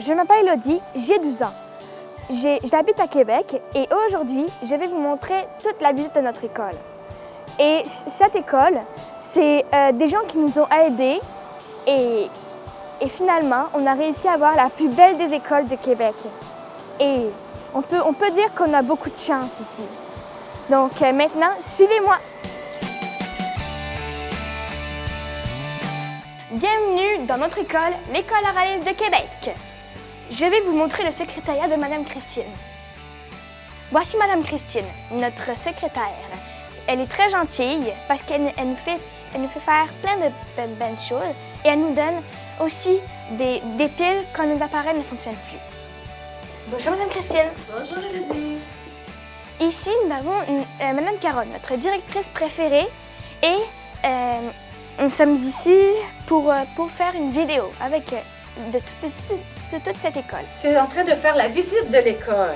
Je m'appelle Elodie, j'ai 12 ans. J'habite à Québec et aujourd'hui, je vais vous montrer toute la visite de notre école. Et cette école, c'est des gens qui nous ont aidés et finalement, on a réussi à avoir la plus belle des écoles de Québec. Et on peut dire qu'on a beaucoup de chance ici. Donc maintenant, suivez-moi! Bienvenue dans notre école, l'École Aralis de Québec. Je vais vous montrer le secrétariat de Madame Christine. Voici Madame Christine, notre secrétaire. Elle est très gentille parce qu'elle nous fait faire plein de bonnes choses et elle nous donne aussi des piles quand nos appareils ne fonctionnent plus. Bonjour Madame Christine. Bonjour Elodie. Ici, nous avons Madame Caronne, notre directrice préférée et nous sommes ici pour faire une vidéo avec de toute cette école. Tu es en train de faire la visite de l'école.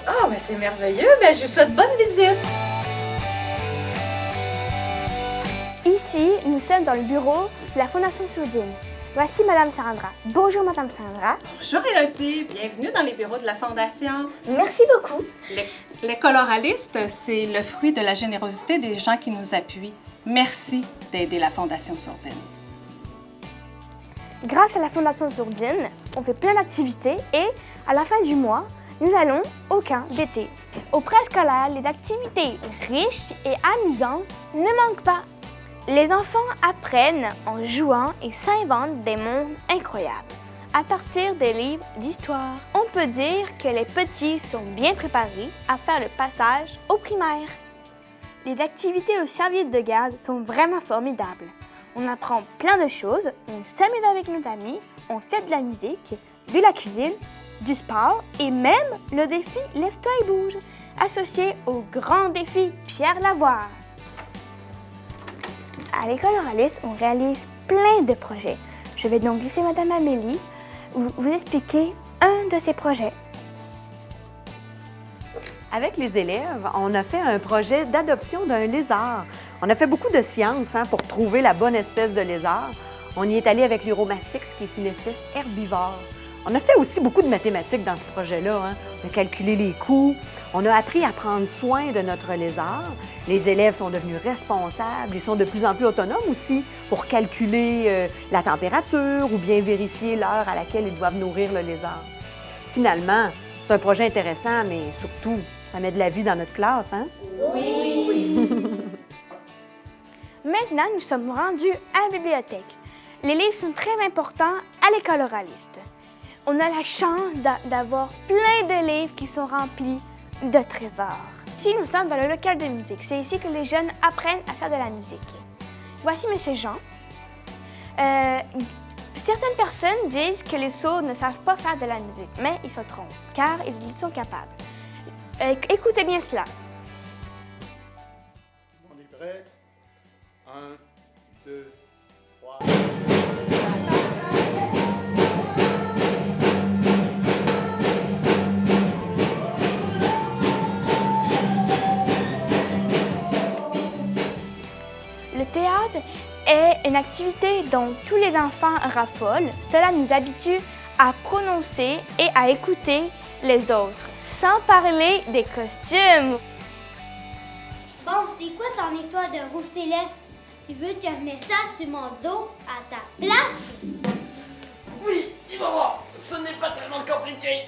Ah, ben c'est merveilleux. Ben, je vous souhaite bonne visite. Ici, nous sommes dans le bureau de la Fondation Sourdine. Voici Madame Sandra. Bonjour Madame Sandra. Bonjour Elodie, bienvenue dans les bureaux de la Fondation. Merci beaucoup. L'école oraliste, c'est le fruit de la générosité des gens qui nous appuient. Merci d'aider la Fondation Sourdine. Grâce à la Fondation Sourdine, on fait plein d'activités et à la fin du mois, nous allons au camp d'été. Au préscolaire, les activités riches et amusantes ne manquent pas. Les enfants apprennent en jouant et s'inventent des mondes incroyables à partir des livres d'histoire. On peut dire que les petits sont bien préparés à faire le passage au primaire. Les activités au serviette de garde sont vraiment formidables. On apprend plein de choses, on s'amuse avec nos amis, on fait de la musique, de la cuisine, du sport et même le défi Lève-toi et bouge, associé au grand défi Pierre Lavoie. À l'école Oralis, on réalise plein de projets. Je vais donc laisser Madame Amélie vous expliquer un de ces projets. Avec les élèves, on a fait un projet d'adoption d'un lézard. On a fait beaucoup de sciences pour trouver la bonne espèce de lézard. On y est allé avec l'Uromastix, qui est une espèce herbivore. On a fait aussi beaucoup de mathématiques dans ce projet-là. On a calculé les coûts. On a appris à prendre soin de notre lézard. Les élèves sont devenus responsables. Ils sont de plus en plus autonomes aussi pour calculer la température ou bien vérifier l'heure à laquelle ils doivent nourrir le lézard. Finalement, c'est un projet intéressant, mais surtout, ça met de la vie dans notre classe, hein? Oui! Maintenant, nous sommes rendus à la bibliothèque. Les livres sont très importants à l'école oraliste. On a la chance d'avoir plein de livres qui sont remplis de trésors. Ici, nous sommes dans le local de musique. C'est ici que les jeunes apprennent à faire de la musique. Voici M. Jean. Certaines personnes disent que les sourds ne savent pas faire de la musique, mais ils se trompent, car ils sont capables. Écoutez bien cela. On est prêt? 1, 2, 3... Le théâtre est une activité dont tous les enfants raffolent. Cela nous habitue à prononcer et à écouter les autres, sans parler des costumes. Bon, c'est quoi ton histoire de rouge tes lèvres? Tu veux que je mette ça sur mon dos à ta place? Oui, tu vas voir, ce n'est pas tellement compliqué.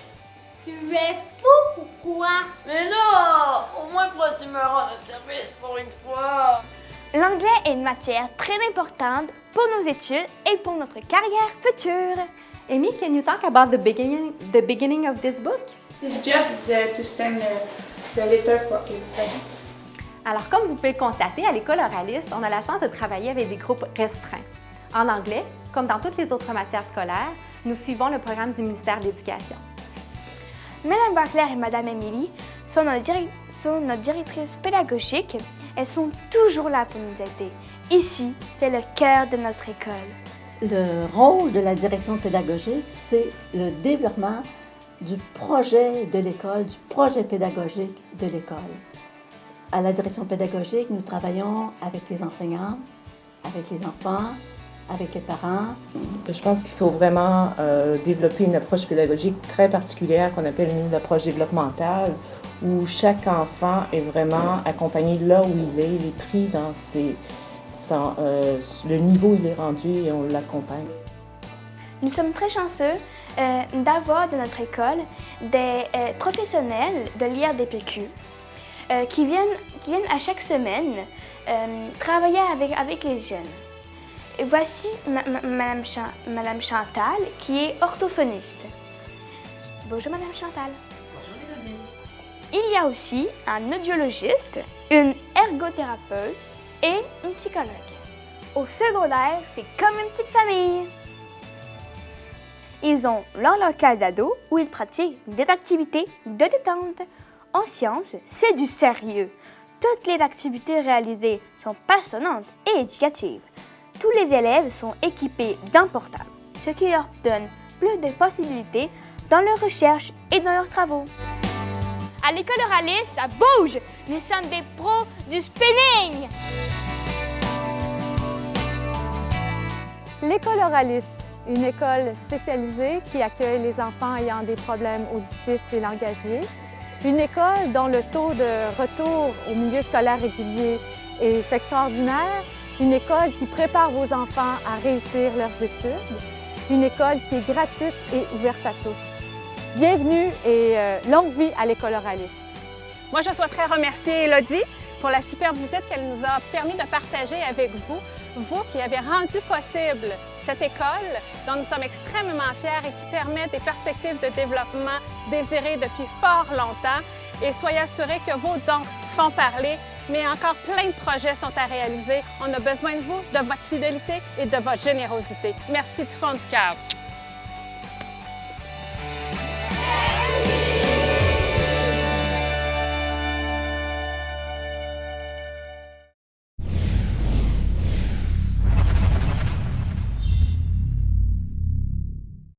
Tu es fou ou quoi? Mais non, au moins tu me rends un service pour une fois. L'anglais est une matière très importante pour nos études et pour notre carrière future. Amy, can you talk about the beginning of this book? His job is to send the letter for everybody. Alors, comme vous pouvez le constater, à l'école oraliste, on a la chance de travailler avec des groupes restreints. En anglais, comme dans toutes les autres matières scolaires, nous suivons le programme du ministère de l'Éducation. Madame Baclair et Madame Émilie sont notre directrice pédagogique. Elles sont toujours là pour nous aider. Ici, c'est le cœur de notre école. Le rôle de la direction pédagogique, c'est le développement du projet de l'école, du projet pédagogique de l'école. À la direction pédagogique, nous travaillons avec les enseignants, avec les enfants, avec les parents. Je pense qu'il faut vraiment développer une approche pédagogique très particulière qu'on appelle nous l'approche développementale, où chaque enfant est vraiment accompagné là où il est pris dans le niveau où il est rendu et on l'accompagne. Nous sommes très chanceux d'avoir dans notre école des professionnels de l'IRDPQ qui viennent à chaque semaine travailler avec les jeunes. Et voici Madame Chantal qui est orthophoniste. Bonjour Madame Chantal. Bonjour Mélodie. Il y a aussi un audiologiste, une ergothérapeute et une psychologue. Au secondaire, c'est comme une petite famille. Ils ont leur local d'ado où ils pratiquent des activités de détente. En sciences, c'est du sérieux. Toutes les activités réalisées sont passionnantes et éducatives. Tous les élèves sont équipés d'un portable, ce qui leur donne plus de possibilités dans leurs recherches et dans leurs travaux. À l'école Oralis, ça bouge! Nous sommes des pros du spinning! L'école Oraliste, une école spécialisée qui accueille les enfants ayant des problèmes auditifs et langagiers. Une école dont le taux de retour au milieu scolaire régulier est extraordinaire. Une école qui prépare vos enfants à réussir leurs études. Une école qui est gratuite et ouverte à tous. Bienvenue et longue vie à l'école Oraliste. Moi, je souhaiterais remercier Élodie pour la superbe visite qu'elle nous a permis de partager avec vous, vous qui avez rendu possible cette école dont nous sommes extrêmement fiers et qui permet des perspectives de développement désirées depuis fort longtemps. Et soyez assurés que vos dons font parler, mais encore plein de projets sont à réaliser. On a besoin de vous, de votre fidélité et de votre générosité. Merci du fond du cœur.